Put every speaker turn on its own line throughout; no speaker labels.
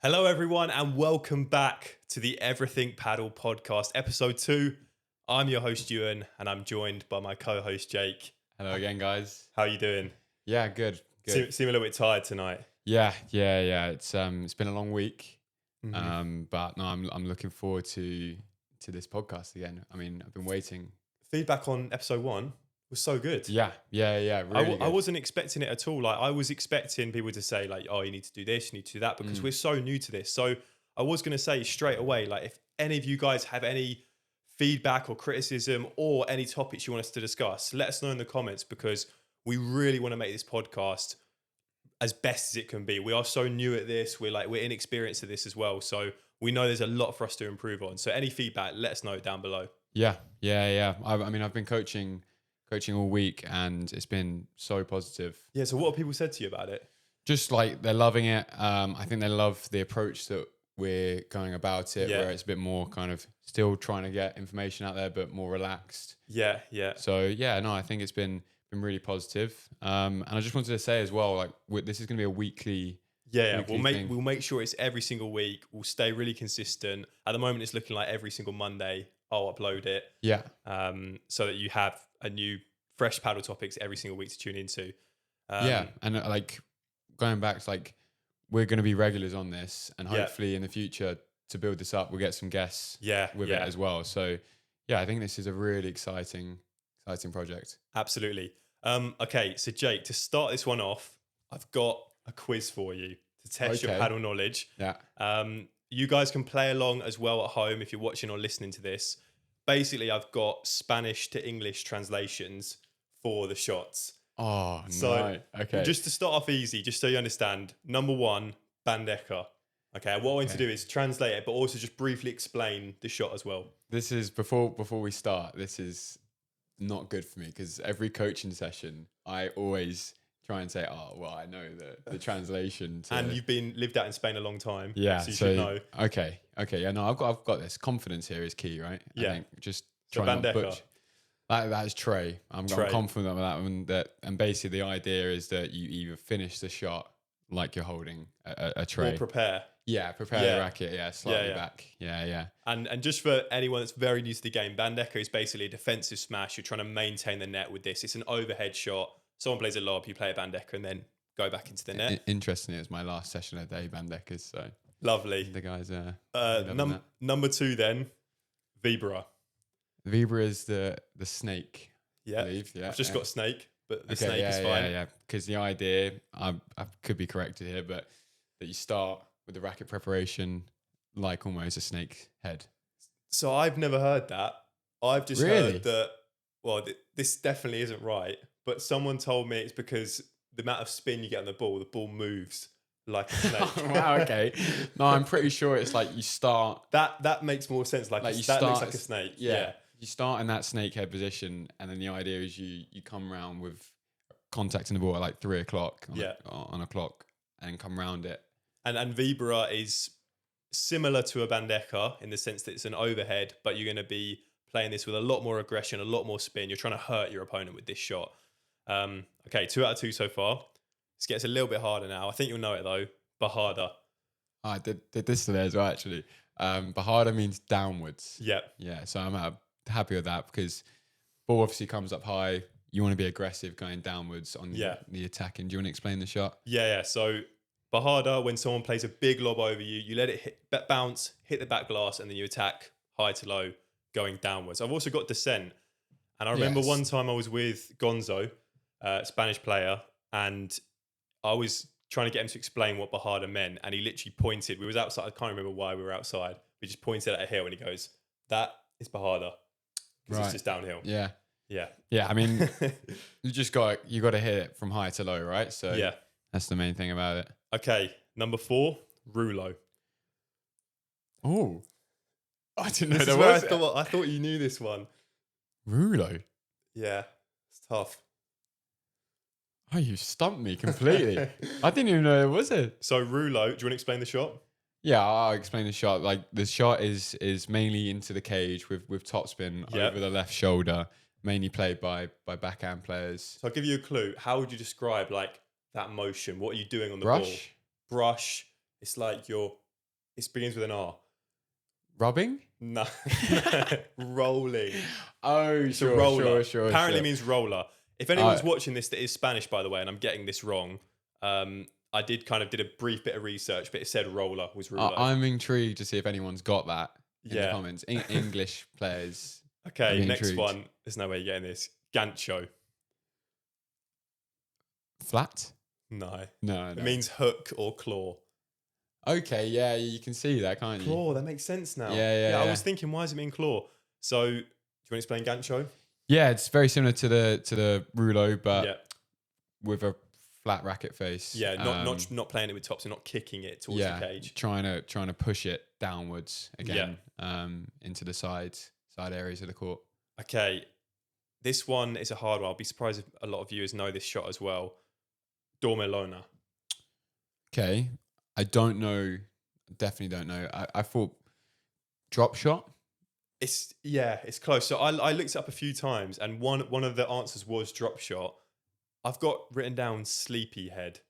Hello, everyone, and welcome back to the Everything Paddle podcast, episode 2. I'm your host, Ewan, and I'm joined by my co-host, Jake.
Hello again, guys.
How are you doing?
Yeah, good.
Seem a little bit tired tonight.
Yeah. It's been a long week,
Mhm.
but no, I'm looking forward to this podcast again. I mean, I've been waiting.
Feedback on episode 1 was so good.
Yeah, really
I
good.
wasn't expecting it at all. Like, I was expecting people to say, like, oh, you need to do this, you need to do that, because we're so new to this. So I was going to say straight away, like, if any of you guys have any feedback or criticism or any topics you want us to discuss, let us know in the comments, because we really want to make this podcast as best as it can be. We are so new at this. We're inexperienced at this as well. So we know there's a lot for us to improve on. So any feedback, let us know down below.
Yeah. I mean, I've been coaching all week, and it's been so positive.
Yeah. So what have people said to you about it?
Just like they're loving it. I think they love the approach that we're going about it,
Yeah.
where it's a bit more kind of still trying to get information out there, but more relaxed.
Yeah.
So yeah, no, I think it's been really positive. And I just wanted to say as well, like this is going to be a weekly.
Yeah.
weekly thing.
We'll make sure it's every single week. We'll stay really consistent. At the moment, it's looking like every single Monday I'll upload it.
Yeah,
So that you have a new fresh paddle topics every single week to tune into.
yeah, and like going back to like we're going to be regulars on this, and
Yeah.
hopefully in the future to build this up, we'll get some guests with it as well. So yeah, I think this is a really exciting project.
Absolutely. Okay, so Jake, to start this one off, I've got a quiz for you to test your
Okay.
paddle knowledge.
Yeah.
You guys can play along as well at home if you're watching or listening to this. Basically, I've got Spanish to English translations for the shots.
Oh
So,
no. Okay.
Just to start off easy, just so you understand, number 1, Bandeja. Okay, what I want to do is translate it, but also just briefly explain the shot as well.
This is before we start. This is not good for me because every coaching session, I always try and say, "Oh, well, I know the translation."
And you've lived out in Spain a long time,
yeah,
so you should know.
Okay, yeah, no, I've got this. Confidence here is key, right?
Yeah.
I think just
So
try not
Bandeja.
butch. That is tray. I'm
Tray.
confident with that one. And basically the idea is that you either finish the shot like you're holding a tray.
Or prepare.
Yeah, prepare
Yeah.
the racket. Slightly
Yeah.
back. Yeah.
And just for anyone that's very new to the game, Bandeja is basically a defensive smash. You're trying to maintain the net with this. It's an overhead shot. Someone plays a lob, you play a Bandeja, and then go back into the net.
Interestingly, it's my last session of the day, Bandejas. So
Lovely.
the guys are
Number 2 then, Vibora.
Vibora is the snake.
Yeah.
I believe. Yeah.
I've just got snake, but the
Okay,
snake is fine.
Yeah. Because the idea, I could be corrected here, but that you start with the racket preparation like almost a snake head.
So I've never heard that. I've just
Really?
heard that, well, this definitely isn't right, but someone told me it's because the amount of spin you get on the ball moves like a snake.
Wow. Okay. No, I'm pretty sure it's like you start.
That makes more sense. Like,
Like you
that
start
looks like a snake.
Yeah. You start in that snake head position, and then the idea is you come round with contacting the ball at like 3 o'clock on a clock, and come round it.
And Vibora is similar to a Bandeja in the sense that it's an overhead, but you're going to be playing this with a lot more aggression, a lot more spin. You're trying to hurt your opponent with this shot. Okay, 2 out of 2 so far. This gets a little bit harder now. I think you'll know it though. Bajada.
I did this today as well, actually. Bajada means downwards.
Yeah.
Yeah, so I'm happy with that because ball obviously comes up high. You want to be aggressive going downwards on the attacking. Do you want to explain the shot?
Yeah. So Bajada, when someone plays a big lob over you, you let it bounce, hit the back glass, and then you attack high to low going downwards. I've also got descent. And I remember one time I was with Gonzo, Spanish player, and I was trying to get him to explain what Bajada meant, and he literally pointed. We was outside. I can't remember why we were outside. We just pointed at a hill, and he goes, "That is Bajada," because it's just downhill.
Yeah.
Yeah.
I mean, you got to hit it from high to low, right? So
Yeah.
that's the main thing about it.
Okay, number 4, Rulo.
Oh, I didn't know
This
there
is where
was
I thought you knew this one.
Rulo.
Yeah, it's tough.
Oh, you stumped me completely. I didn't even know there was it.
So Rulo, do you want to explain the shot?
Yeah, I'll explain the shot. Like the shot is mainly into the cage with topspin over the left shoulder, mainly played by backhand players.
So I'll give you a clue. How would you describe like that motion? What are you doing on the ball?
Brush.
Brush. It's like you're It begins with an R.
Rubbing?
No. Rolling.
Oh,
It's a roller.
sure.
Apparently means roller. If anyone's watching this that is Spanish, by the way, and I'm getting this wrong, I did a brief bit of research, but it said roller was Rulo.
I'm intrigued to see if anyone's got that in the
Yeah.
comments. English players.
Okay,
I'm
next
intrigued.
one. There's no way you're getting this. Gancho.
Flat?
No.
No.
It means hook or claw.
Okay, yeah, you can see that, can't you?
Claw, that makes sense now.
Yeah.
I was thinking, why does it mean claw? So, do you want to explain Gancho?
Yeah, it's very similar to the Rulo, but
Yeah.
with a flat racket face.
Yeah, not playing it with tops and not kicking it towards the cage.
Trying to push it downwards again, into the side areas of the court.
Okay, this one is a hard one. I'll be surprised if a lot of viewers know this shot as well. Dormilona.
Okay, I don't know. Definitely don't know. I thought drop shot.
It's close. So I looked it up a few times, and one of the answers was drop shot. I've got written down sleepy head.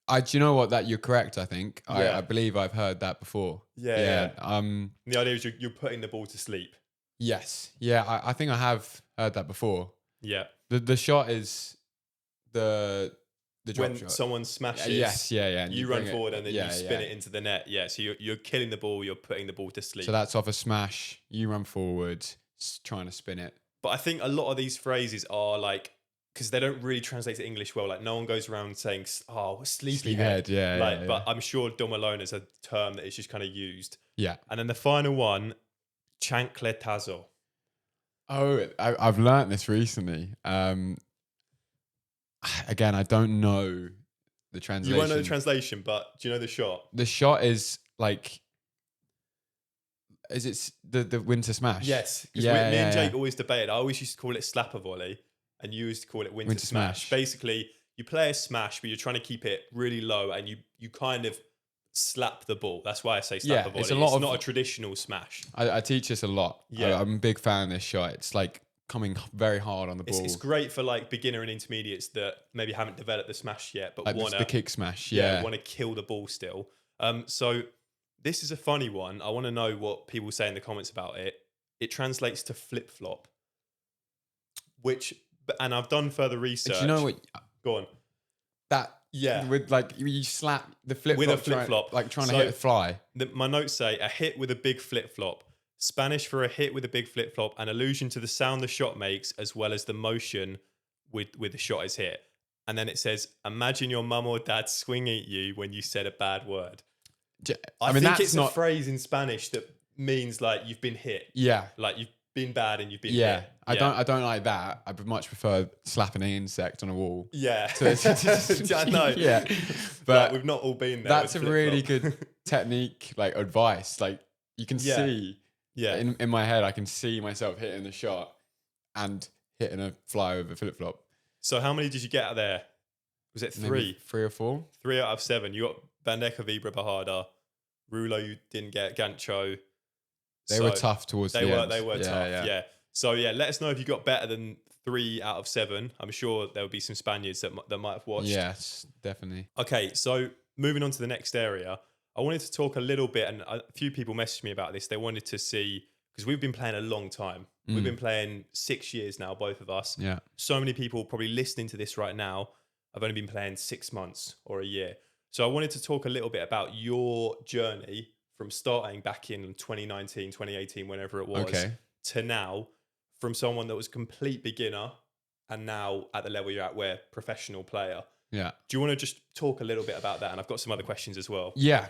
Do you know what? That you're correct. I think
Yeah.
I believe I've heard that before.
Yeah.
And
the idea is you're putting the ball to sleep.
yes. Yeah. I think I have heard that before.
Yeah.
The shot is the drop
When
shot.
someone smashes.
Yes. Yeah. And
You run forward and then
yeah,
you spin it into the net. Yeah. So you're killing the ball. You're putting the ball to sleep.
So that's off a smash. You run forward, trying to spin it.
But I think a lot of these phrases are like, because they don't really translate to English well. Like no one goes around saying, "Oh, sleepy head."
Yeah.
But I'm sure Dormilona is a term that is just kind of used.
Yeah.
And then the final one, Chancletazo.
Oh, I've learnt this recently. Again, I don't know the translation.
You won't know the translation, but do you know the shot?
The shot is like, is it the winter smash?
Yes. Because me and Jake always debated. I always used to call it slapper volley, and you used to call it winter smash. Basically, you play a smash, but you're trying to keep it really low, and you kind of slap the ball. That's why I say slapper volley. It's not a traditional smash.
I teach this a lot.
Yeah.
I'm a big fan of this shot. It's like coming very hard on the ball.
It's great for like beginner and intermediates that maybe haven't developed the smash yet, but
like
want
the kick smash.
want to kill the ball still. So this is a funny one. I want to know what people say in the comments about it. It translates to flip flop, and I've done further research.
Do you know what?
Go on.
That with like you slap the flip
with
flop
a flip flop,
like trying to hit a fly.
My notes say a hit with a big flip flop. Spanish for a hit with a big flip flop, an allusion to the sound the shot makes as well as the motion with the shot is hit. And then it says, imagine your mum or dad swinging at you when you said a bad word. I mean, think it's a phrase in Spanish that means like you've been hit.
Yeah.
Like you've been bad and you've been hit.
Yeah. I don't like that. I would much prefer slapping an insect on a wall.
Yeah.
I
know.
Yeah.
But we've not all been there.
That's a really good technique, like advice. Like you can see in my head, I can see myself hitting the shot and hitting a fly with a flip flop.
So how many did you get out there? Was it 3?
Maybe 3 or 4?
3 out of 7. You got Bandeja, Vibora, Bajada. Rulo, you didn't get. Gancho.
They were tough towards the end.
They were tough. Yeah. So let us know if you got better than 3 out of 7. I'm sure there would be some Spaniards that might have watched.
Yes, definitely.
Okay, so moving on to the next area, I wanted to talk a little bit, and a few people messaged me about this. They wanted to see, because we've been playing a long time. We've been playing 6 years now, both of us.
Yeah.
So many people probably listening to this right now have only been playing 6 months or a year. So I wanted to talk a little bit about your journey from starting back in 2019, 2018, whenever it was, to now, from someone that was complete beginner and now at the level you're at where professional player.
Yeah.
Do you want to just talk a little bit about that? And I've got some other questions as well.
Yeah.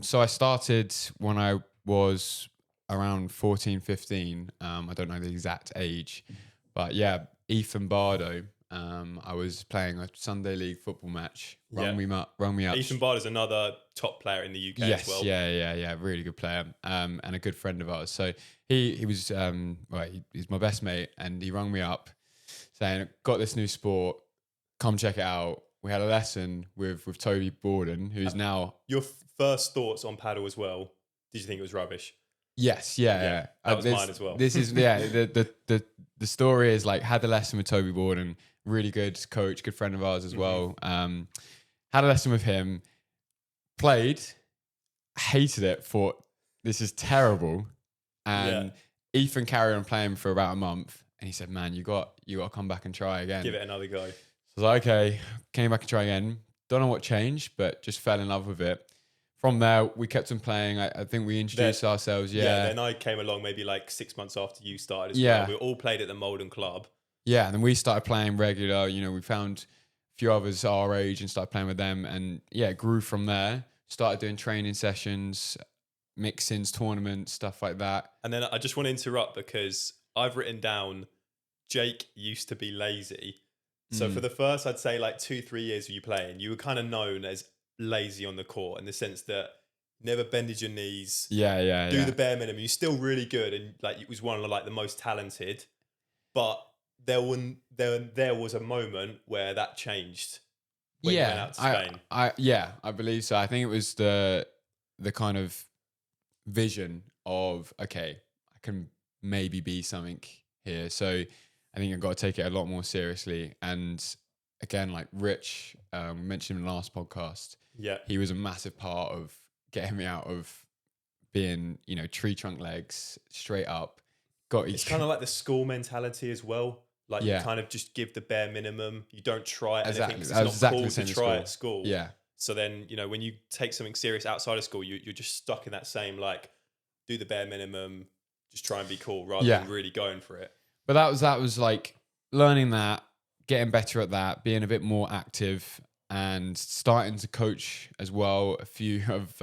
So I started when I was around 14, 15. I don't know the exact age, but yeah, Ethan Bardo. I was playing a Sunday League football match. Rung me up.
Ethan Bardo is another top player in the UK as well.
Yeah, really good player. And a good friend of ours. So he was he's my best mate, and he rung me up saying, "Got this new sport, come check it out." We had a lesson with Toby Borden, who's now
your first thoughts on paddle as well. Did you think it was rubbish?
Yes, yeah.
That was mine as well.
This is the story is like had a lesson with Toby Borden, really good coach, good friend of ours as well. Had a lesson with him, played, hated it, thought this is terrible. And Ethan carried on playing for about a month, and he said, "Man, you got to come back and try again.
Give it another go."
So I was like, "Okay," came back and tried again. Don't know what changed, but just fell in love with it. From there, we kept on playing. I think we introduced ourselves. Yeah.
Then I came along maybe like 6 months after you started as
Yeah.
well. We all played at the Malden Club.
Yeah, and then we started playing regular. You know, we found a few others our age and started playing with them, and yeah, it grew from there. Started doing training sessions, mix-ins, tournaments, stuff like that.
And then I just want to interrupt because I've written down Jake used to be lazy. So for the first, I'd say like 2-3 years of you playing, you were kind of known as lazy on the court in the sense that never bended your knees. Do the bare minimum. You're still really good, and like it was one of like the most talented. But there was a moment where that changed when you went out to Spain.
I believe so. I think it was the kind of vision of, okay, I can maybe be something here. So I think I've got to take it a lot more seriously. And again, like Rich, mentioned in the last podcast, he was a massive part of getting me out of being, you know, tree trunk legs straight up.
It's kind of like the school mentality as well. Like you kind of just give the bare minimum. You don't try anything because it's not cool to try at school.
Yeah.
So then, you know, when you take something serious outside of school, you're just stuck in that same, like, do the bare minimum, just try and be cool rather than really going for it.
But that was like learning that, getting better at that, being a bit more active, and starting to coach as well a few of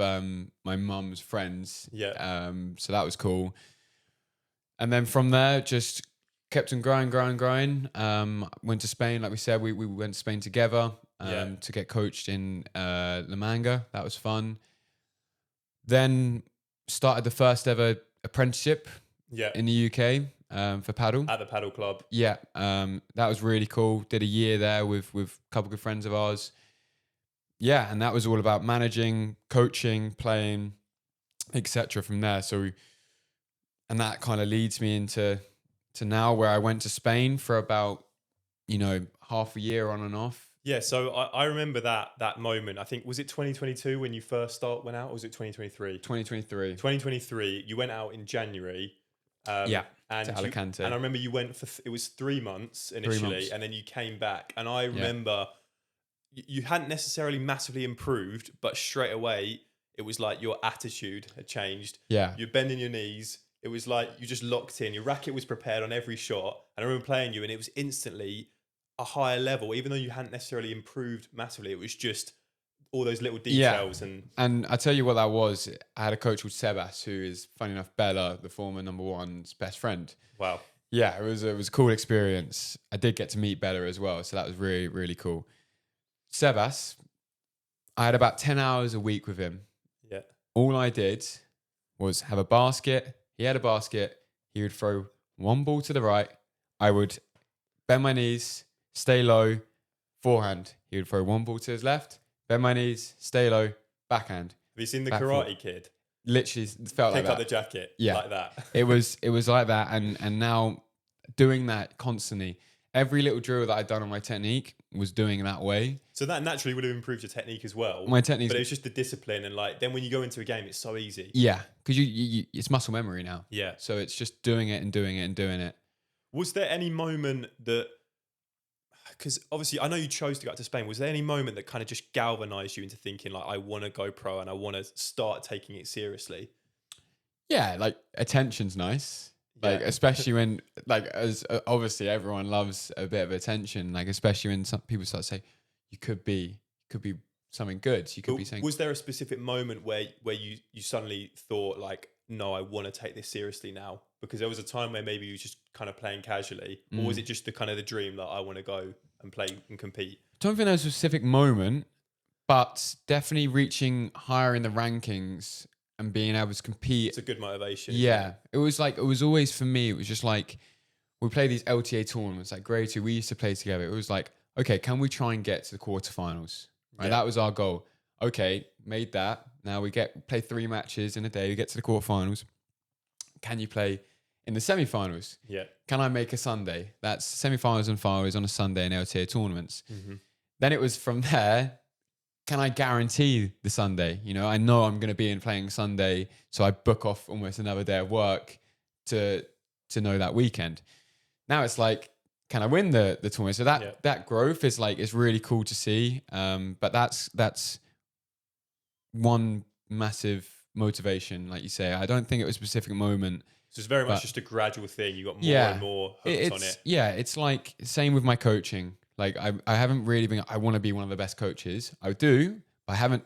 my mum's friends. So that was cool. And then from there, just kept on growing. Went to Spain, like we said, we went to Spain together to get coached in La Manga. That was fun. Then started the first ever apprenticeship in the UK for Padel.
At the Padel Club.
Yeah, that was really cool. Did a year there with a couple of good friends of ours. Yeah, and that was all about managing, coaching, playing, etc. from there. So, and that kind of leads me into now, where I went to Spain for about, you know, half a year on and off.
Yeah, so I remember that moment. I think, was it 2022 when you first went out, or was it 2023?
2023.
2023. You went out in January. And
to Alicante.
And I remember you went for, it was 3 months initially, and then you came back. And I remember you hadn't necessarily massively improved, but straight away, it was like your attitude had changed.
Yeah.
You're bending your knees. It was like you just locked in. Your racket was prepared on every shot. And I remember playing you, and it was instantly a higher level, even though you hadn't necessarily improved massively. It was just all those little details.
And I tell you what that was. I had a coach called Sebas, who is, funny enough, Bella, the former number one's best friend.
Wow.
Yeah, it was a cool experience. I did get to meet Bella as well, so that was really, really cool. Sebas, I had about 10 hours a week with him.
Yeah.
All I did was have a basket. He had a basket. He would throw one ball to the right. I would bend my knees, stay low, forehand. He would throw one ball to his left, bend my knees, stay low, backhand.
Have you seen the Karate Kid?
Literally felt like that.
Pick up the jacket, like that.
It was like that, and now doing that constantly. Every little drill that I'd done on my technique was doing that way.
So that naturally would have improved your technique as well.
My technique,
but it's just the discipline, and like then when you go into a game, it's so easy.
Yeah, because you it's muscle memory now.
Yeah.
So it's just doing it and doing it and doing it.
Was there any moment that, because obviously I know you chose to go out to Spain, was there any moment that kind of just galvanized you into thinking like, I want to go pro and I want to start taking it seriously?
Yeah, like attention's nice. Like, especially when, like, as obviously everyone loves a bit of attention, like, especially when some people start to say, you could be something good. You could be saying.
Was there a specific moment where you suddenly thought like, no, I want to take this seriously now? Because there was a time where maybe you were just kind of playing casually, or was it just the kind of the dream that I want to go and play and compete?
I don't think there was a specific moment, but definitely reaching higher in the rankings and being able to compete.
It's a good motivation.
Yeah. It was always for me, it was just like, we play these LTA tournaments, like grade 2, we used to play together. It was like, okay, can we try and get to the quarterfinals? Right. Yeah. That was our goal. Okay, made that. Now we play 3 matches in a day, we get to the quarterfinals. Can you play in the semi-finals?
Yeah.
Can I make a Sunday? That's semi-finals and finals on a Sunday in LTA tournaments.
Mm-hmm.
Then it was from there, can I guarantee the Sunday? You know, I know I'm going to be in playing Sunday, so I book off almost another day of work to know that weekend. Now it's like, can I win the tournament? So that growth is like, it's really cool to see. But that's one massive motivation, like you say. I don't think it was a specific moment.
So it's very much just a gradual thing. You got more and more hooked on it.
Yeah, it's like same with my coaching. Like I haven't really been, I want to be one of the best coaches. I do, but I haven't,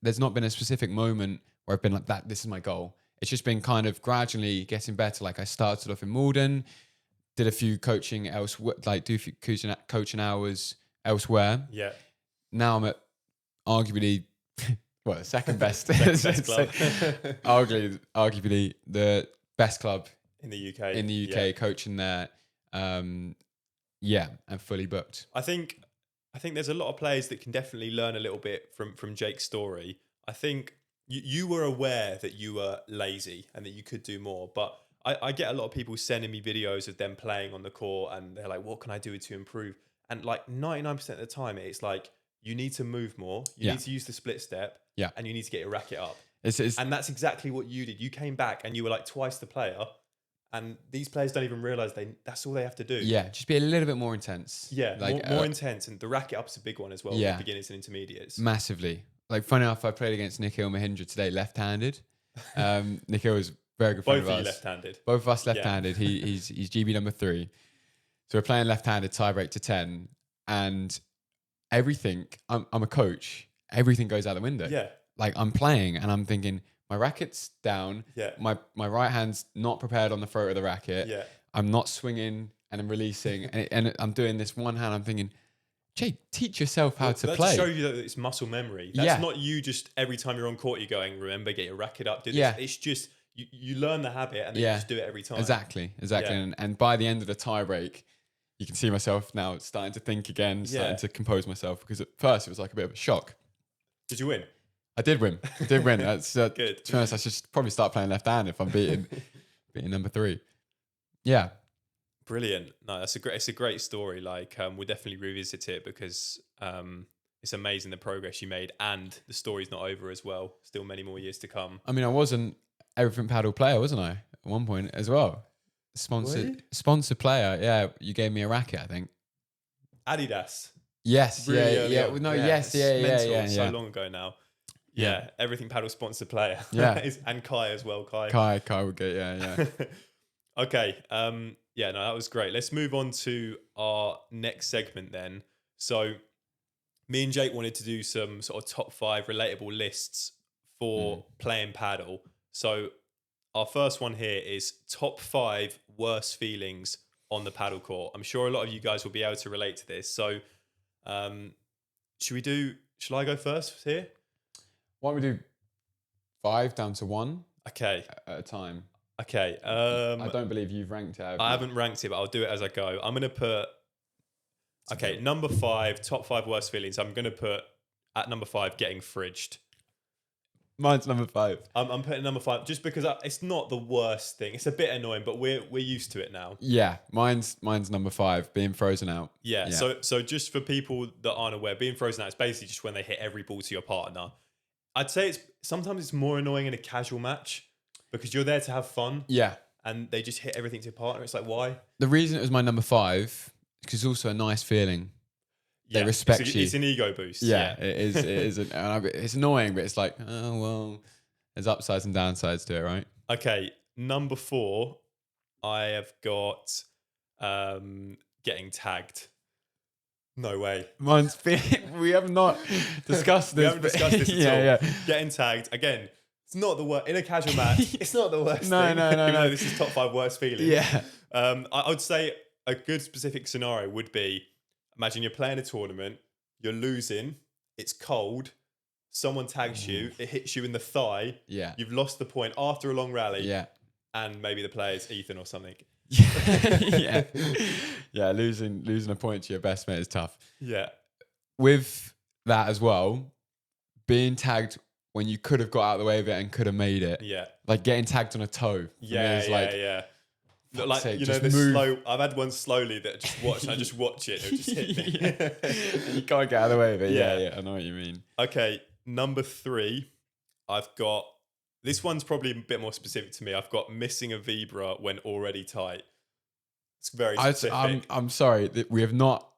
there's not been a specific moment where I've been like that, this is my goal. It's just been kind of gradually getting better. Like I started off in Malden, did a few coaching elsewhere, like do a few coaching hours elsewhere.
Yeah.
Now I'm at arguably, well, the second best.
Best club.
arguably the best club
in the UK.
Coaching there. And fully booked.
I think there's a lot of players that can definitely learn a little bit from Jake's story. I think you were aware that you were lazy and that you could do more, but I get a lot of people sending me videos of them playing on the court and they're like, what can I do to improve? And like 99% of the time, it's like, you need to move more. You need to use the split step.
Yeah.
And you need to get your racket up.
It's
and that's exactly what you did. You came back and you were like twice the player. And these players don't even realize that's all they have to do.
Yeah, just be a little bit more intense.
Yeah, like more intense. And the racket up's a big one as well for beginners and intermediates.
Massively. Like, funny enough, I played against Nikhil Mahindra today, left-handed. Nikhil was a very good friend of ours.
Both of you left-handed.
Both of us left-handed. He's GB number 3. So we're playing left-handed, tiebreak to 10. And everything, I'm a coach, everything goes out the window.
Yeah.
Like, I'm playing and I'm thinking, my racket's down.
Yeah.
My right hand's not prepared on the throat of the racket.
Yeah.
I'm not swinging and I'm releasing. and I'm doing this one hand. I'm thinking, Jake, teach yourself how to play.
That shows you that it's muscle memory. That's not you just every time you're on court, you're going, remember, get your racket up, do this. Yeah. It's just, you learn the habit and then you just do it every time.
Exactly. Yeah. And by the end of the tie break, you can see myself now starting to think again, starting to compose myself, because at first it was like a bit of a shock.
Did you win?
I did win. That's
good.
To be honest, I should probably start playing left hand if I'm beating number 3. Yeah.
Brilliant. No, it's a great story. Like, we'll definitely revisit it because it's amazing the progress you made, and the story's not over as well. Still many more years to come.
I mean, I was an Everything Paddle player, wasn't I? At one point as well. Sponsored player. Yeah, you gave me a racket, I think.
Adidas.
Yes.
Really
yeah. No. Yes. Yeah.
So long ago now. Yeah. Everything Paddle sponsored player.
Yeah.
And Kai as well.
Kai would get. Yeah.
Okay. Yeah. No, that was great. Let's move on to our next segment then. So, me and Jake wanted to do some sort of top 5 relatable lists for playing paddle. So, our first one here is top 5 worst feelings on the paddle court. I'm sure a lot of you guys will be able to relate to this. So, shall I go first here?
Why don't we do 5 down to 1?
Okay.
At a time.
Okay.
I don't believe you've ranked it.
I haven't ranked it, but I'll do it as I go. I'm going to put... Okay, number 5, top 5 worst feelings. I'm going to put, at number 5, getting fridged.
Mine's number 5.
I'm putting number 5 just because it's not the worst thing. It's a bit annoying, but we're used to it now.
Yeah, mine's number 5, being frozen out.
Yeah. So just for people that aren't aware, being frozen out is basically just when they hit every ball to your partner. I'd say sometimes it's more annoying in a casual match because you're there to have fun.
Yeah.
And they just hit everything to your partner. It's like, why?
The reason it was my number 5 is because it's also a nice feeling.
Yeah,
they respect you.
It's an ego boost.
Yeah. It is. It's annoying, but it's like, oh, well, there's upsides and downsides to it, right?
Okay. Number 4, I have got getting tagged. No way.
We have not discussed this.
We haven't discussed this at all.
Yeah.
Getting tagged. Again, it's not the worst. In a casual match, it's not the worst thing.
No.
This is top 5 worst feelings.
Yeah.
I would say a good specific scenario would be, imagine you're playing a tournament, you're losing, it's cold, someone tags you, it hits you in the thigh.
Yeah.
You've lost the point after a long rally.
Yeah.
And maybe the player's Ethan or something.
Yeah. Yeah, losing a point to your best mate is tough.
Yeah.
With that as well, being tagged when you could have got out of the way of it and could have made it.
Yeah.
Like getting tagged on a toe.
Yeah. Not like,
sake,
you know,
just
this
move.
slow. I've had one slowly that I just watch it. It'll just hit me.
And you can't get out of the way of it. Yeah, I know what you mean.
Okay, number 3. I've got, this one's probably a bit more specific to me. I've got missing a Vibora when already tight. It's very specific.
I'm sorry that we have not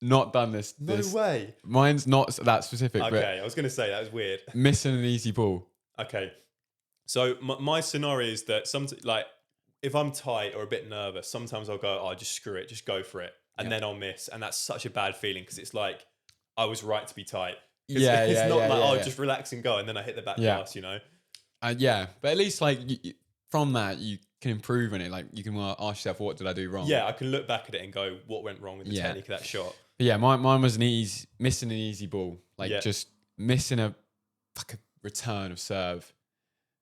done this.
No way.
Mine's not that specific.
Okay,
But
I was going to say that was weird.
missing an easy ball.
Okay, so my scenario is that like if I'm tight or a bit nervous, sometimes I'll go, oh, just screw it, just go for it, and then I'll miss, and that's such a bad feeling because it's like I was right to be tight. It's not like just relax and go, and then I hit the back glass, you know.
But at least like from that you can improve on it. Like you can ask yourself, what did I do wrong?
Yeah, I can look back at it and go, what went wrong with the technique of that shot?
But yeah, mine was missing an easy ball, like just missing a return of serve.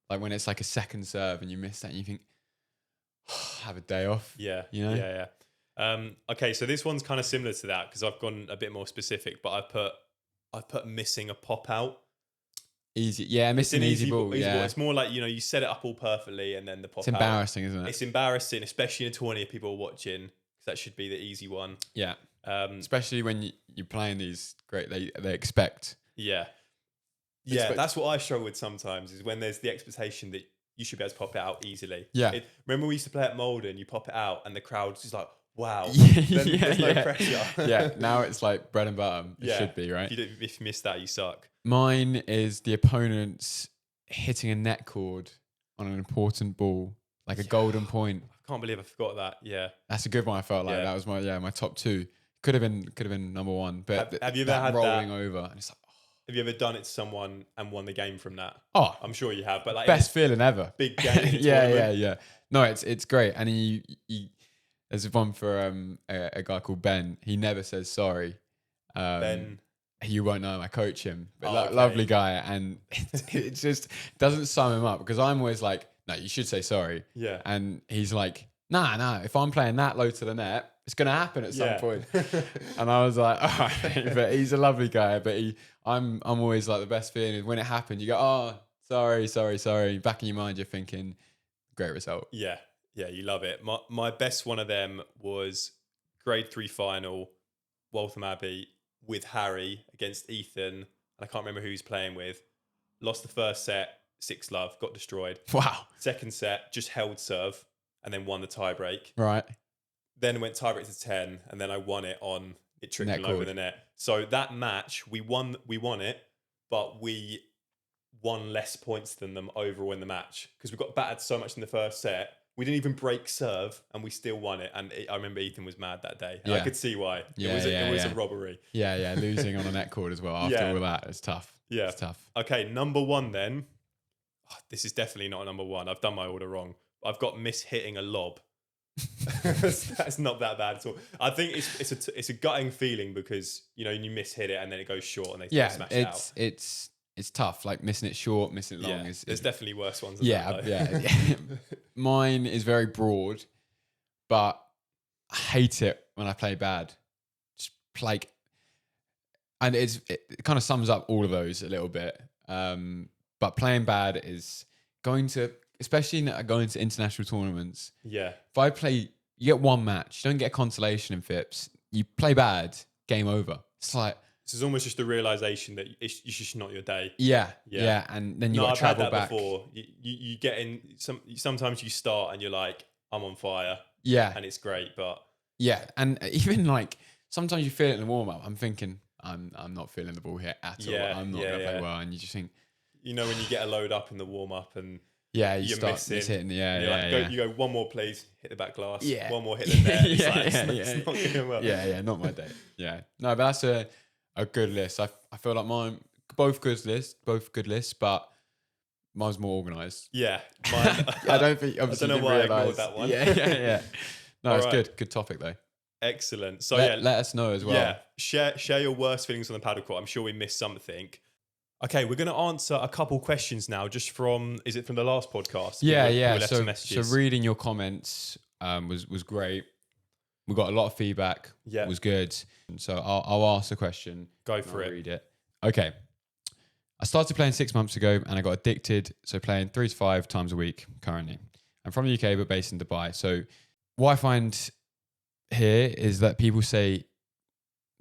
Like when it's like a second serve and you miss that and you think, oh, have a day off.
Yeah.
You know?
Yeah. Okay, so this one's kind of similar to that because I've gone a bit more specific, but I've put missing a pop out.
Easy. Yeah, missing an easy ball.
Ball.
Yeah.
It's more like, you know, you set it up all perfectly and then the pop out.
It's embarrassing, isn't it?
It's embarrassing, especially in a tourney if people are watching, because that should be the easy one.
Yeah. Especially when you're playing these great, they expect.
Yeah. Yeah, that's what I struggle with sometimes, is when there's the expectation that you should be able to pop it out easily.
Yeah.
Remember we used to play at Malden, you pop it out and the crowd's just like, wow.
There's
no pressure.
Yeah, now it's like bread and butter. It should be, right?
If you miss that, you suck.
Mine is the opponent's hitting a net cord on an important ball, like a golden point.
I can't believe I forgot that. Yeah.
That's a good one. I felt like that was my top 2. Could have been number 1, but
have you ever had
rolling over? And it's like,
have you ever done it to someone and won the game from that?
Oh,
I'm sure you have. But like
best feeling ever.
Big game.
Yeah. No, it's great. And you there's one for a guy called Ben. He never says sorry.
Ben.
You won't know him. I coach him, but lovely guy, and it just doesn't sum him up because I'm always like, no, you should say sorry.
Yeah.
And he's like, nah. If I'm playing that low to the net, it's gonna happen at some point. And I was like, all right, but he's a lovely guy. But I'm always like, the best feeling is when it happened, you go, oh, sorry. Back in your mind, you're thinking, great result.
Yeah, you love it. My best one of them was grade 3 final, Waltham Abbey with Harry against Ethan, and I can't remember who he's playing with. Lost the first set, 6-love, got destroyed.
Wow.
Second set, just held serve, and then won the tiebreak.
Right.
Then went tiebreak to 10, and then I won it on it trickling over the net. So that match, we won it, but we won less points than them overall in the match because we got battered so much in the first set. We didn't even break serve, and we still won it. And I remember Ethan was mad that day. And I could see why. It was a robbery.
Yeah. Losing on a net cord as well after all that. It's tough.
Yeah.
It's tough.
Okay, number 1 then. Oh, this is definitely not a number 1. I've done my order wrong. I've got mishitting a lob. That's not that bad at all. I think it's a gutting feeling because, you know, you mishit it and then it goes short and they smash it out.
It's tough. Like missing it short, missing it long.
There's definitely worse ones.
Yeah. Mine is very broad, but I hate it when I play bad. Just like, and it kind of sums up all of those a little bit. But playing bad is especially going to international tournaments. Yeah. If I play, you get one match, you don't get consolation in FIPS. You play bad, game over. It's like,
this is almost just a realization that it's just not your day.
Yeah. And then you got to travel back.
Before. You get in, sometimes you start and you're like, I'm on fire.
Yeah.
And it's great, but.
Yeah. And even like, sometimes you feel it in the warm up. I'm thinking, I'm not feeling the ball here at all. I'm not going to play well. And you just think.
You know, when you get a load up in the warm up and.
Yeah, you start hitting.
You go, one more, please, hit the back glass. Yeah. One more, hit the net. It's not going well.
Yeah, not my day. Yeah. No, but that's a good list. I feel like mine, both good lists, but mine's more organised.
Yeah. Mine,
I don't think, obviously,
I don't know why I ignored that one.
Yeah. No, it's good. Good topic, though.
Excellent. So,
let us know as well.
Yeah. Share your worst feelings on the paddle court. I'm sure we missed something. Okay, we're going to answer a couple questions now, just from the last podcast?
Yeah. So reading your comments was great. We got a lot of feedback. Yeah, it was good. So I'll ask a question.
Go for it.
Read it. Okay. I started playing 6 months ago, and I got addicted. So playing 3 to 5 times a week currently. I'm from the UK, but based in Dubai. So what I find here is that people say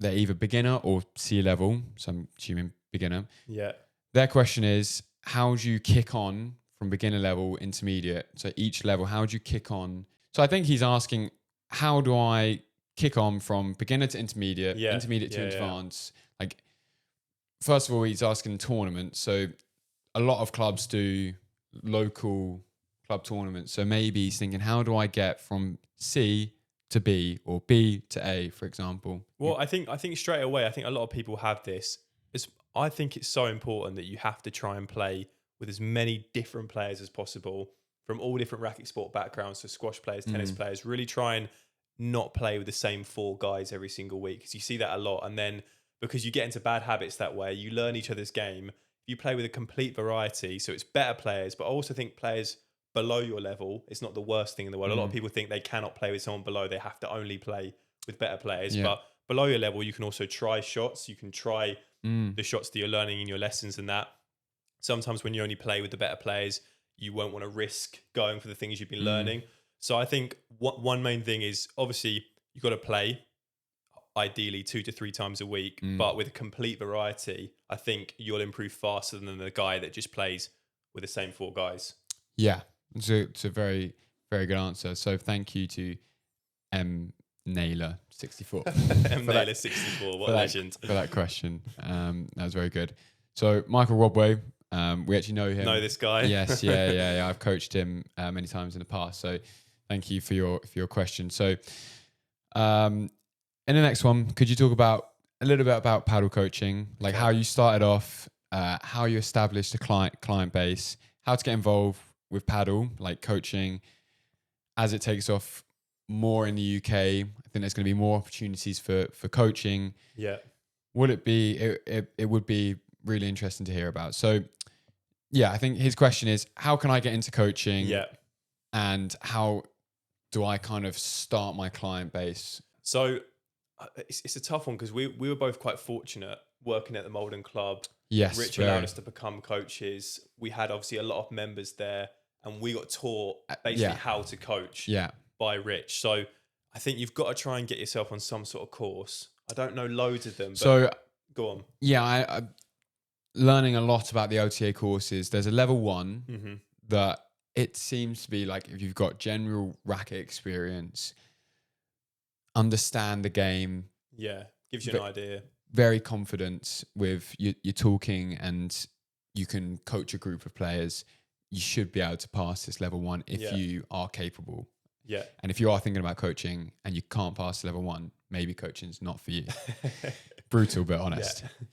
they're either beginner or C level. So I'm assuming beginner.
Yeah.
Their question is, how do you kick on from beginner level, intermediate? So each level, how do you kick on? So I think he's asking, how do I kick on from beginner to intermediate, intermediate to advanced? Like, first of all, he's asking tournaments. So a lot of clubs do local club tournaments. So maybe he's thinking, how do I get from C to B or B to A, for example?
Well, I think straight away, I think a lot of people have this. I think it's so important that you have to try and play with as many different players as possible from all different racket sport backgrounds. So squash players, tennis players, really try and not play with the same 4 guys every single week, because you see that a lot. And then because you get into bad habits that way, you learn each other's game. You play with a complete variety. So it's better players, but I also think players below your level, it's not the worst thing in the world. A lot of people think they cannot play with someone below. They have to only play with better players.
Yeah.
But below your level, you can also try shots. You can try the shots that you're learning in your lessons and that. Sometimes when you only play with the better players, you won't want to risk going for the things you've been learning. So I think one main thing is, obviously you've got to play ideally 2 to 3 times a week, but with a complete variety, I think you'll improve faster than the guy that just plays with the same 4 guys.
Yeah, it's a very, very good answer. So thank you to Naylor 64.
Naylor 64, what a legend.
For that question. That was very good. So Michael Rodway, we actually know him.
Know this guy?
Yes, yeah. I've coached him many times in the past. So thank you for your question. So in the next one, could you talk about a little bit about paddle coaching, like how you started off, how you established a client base, how to get involved with paddle, like coaching, as it takes off more in the UK? I think there's going to be more opportunities for coaching.
Yeah.
Would it be, it would be really interesting to hear about. So yeah, I think his question is, how can I get into coaching?
Yeah.
And how do I kind of start my client base?
So it's a tough one, because we were both quite fortunate working at the Malden Club.
Yes.
Rich allowed us to become coaches. We had obviously a lot of members there, and we got taught basically how to coach by Rich. So I think you've got to try and get yourself on some sort of course. I don't know loads of them, but
so
go on.
Yeah, I learning a lot about the OTA courses. There's a level 1 that it seems to be like, if you've got general racket experience, understand the game.
Yeah, gives you an idea.
Very confident with your talking, and you can coach a group of players. You should be able to pass this level 1 if you are capable.
Yeah.
And if you are thinking about coaching and you can't pass level 1, maybe coaching's not for you. Brutal, but honest. Yeah.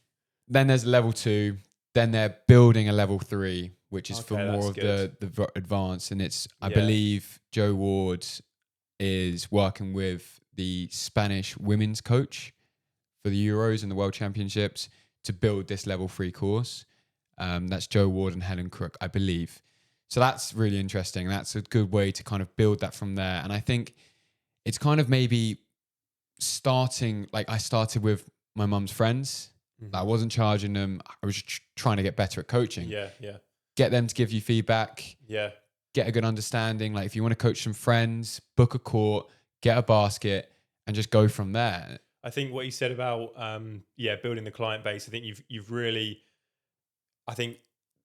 Then there's level 2. Then they're building a level 3, which is for more of the advanced. And it's, I believe Joe Ward is working with the Spanish women's coach for the Euros and the World Championships to build this level 3 course. That's Joe Ward and Helen Crook, I believe. So that's really interesting. That's a good way to kind of build that from there. And I think it's kind of maybe starting, like I started with my mum's friends. I wasn't charging them. I was trying to get better at coaching.
Yeah.
Get them to give you feedback.
Yeah.
Get a good understanding. Like if you want to coach some friends, book a court, get a basket, and just go from there.
I think what you said about building the client base, I think you've really, I think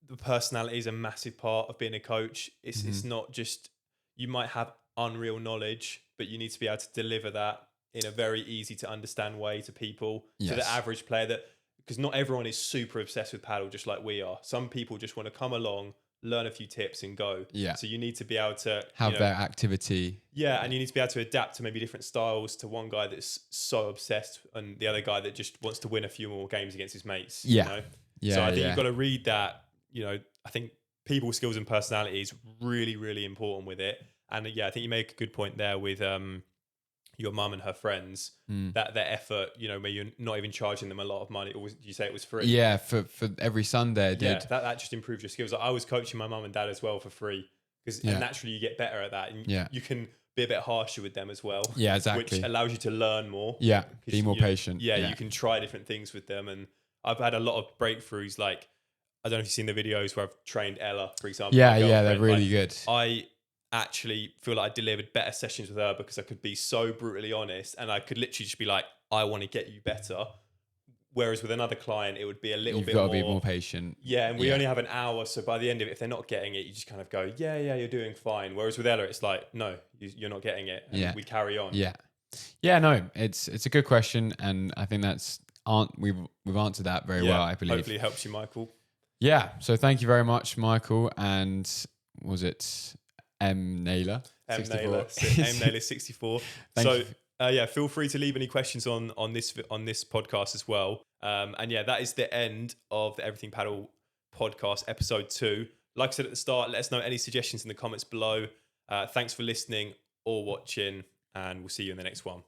the personality is a massive part of being a coach. It's not just, you might have unreal knowledge, but you need to be able to deliver that in a very easy to understand way to people, to the average player, that because not everyone is super obsessed with paddle just like we are. Some people just want to come along, learn a few tips and go.
Yeah.
So you need to be able to
have their activity.
Yeah, and you need to be able to adapt to maybe different styles, to one guy that's so obsessed and the other guy that just wants to win a few more games against his mates.
Yeah.
You know?
Yeah.
So I think you've got to read that. I think people skills and personality is really, really important with it. And I think you make a good point there with your mum and her friends, that their effort, where you're not even charging them a lot of money. Or did you say it was free?
Yeah, for every Sunday I did.
Yeah, that just improves your skills. Like, I was coaching my mum and dad as well for free, because naturally you get better at that. And you can be a bit harsher with them as well. Yeah, exactly. Which allows you to learn more.
Yeah, be more patient.
Yeah, you can try different things with them. And I've had a lot of breakthroughs. Like, I don't know if you've seen the videos where I've trained Ella, for example.
Yeah, they're really good.
actually feel like I delivered better sessions with her because I could be so brutally honest and I could literally just be like, I want to get you better. Whereas with another client, it would be a little
You've
bit
got to
more.
be more patient.
Yeah, and we
Yeah.
only have an hour, so by the end of it, if they're not getting it, you just kind of go, yeah, you're doing fine. Whereas with Ella, it's like, no, you're not getting it, and
Yeah.
we carry on.
Yeah. Yeah, no, it's a good question, and I think we've answered that very well, I believe.
Hopefully it helps you, Michael.
Yeah. So thank you very much, Michael. And was it Naylor?
M
64?
Naylor 64.
Thank you.
Feel free to leave any questions on this podcast as well. And yeah, that is the end of the Everything Paddle podcast, episode 2. Like I said at the start, let us know any suggestions in the comments below. Thanks for listening or watching, and we'll see you in the next one.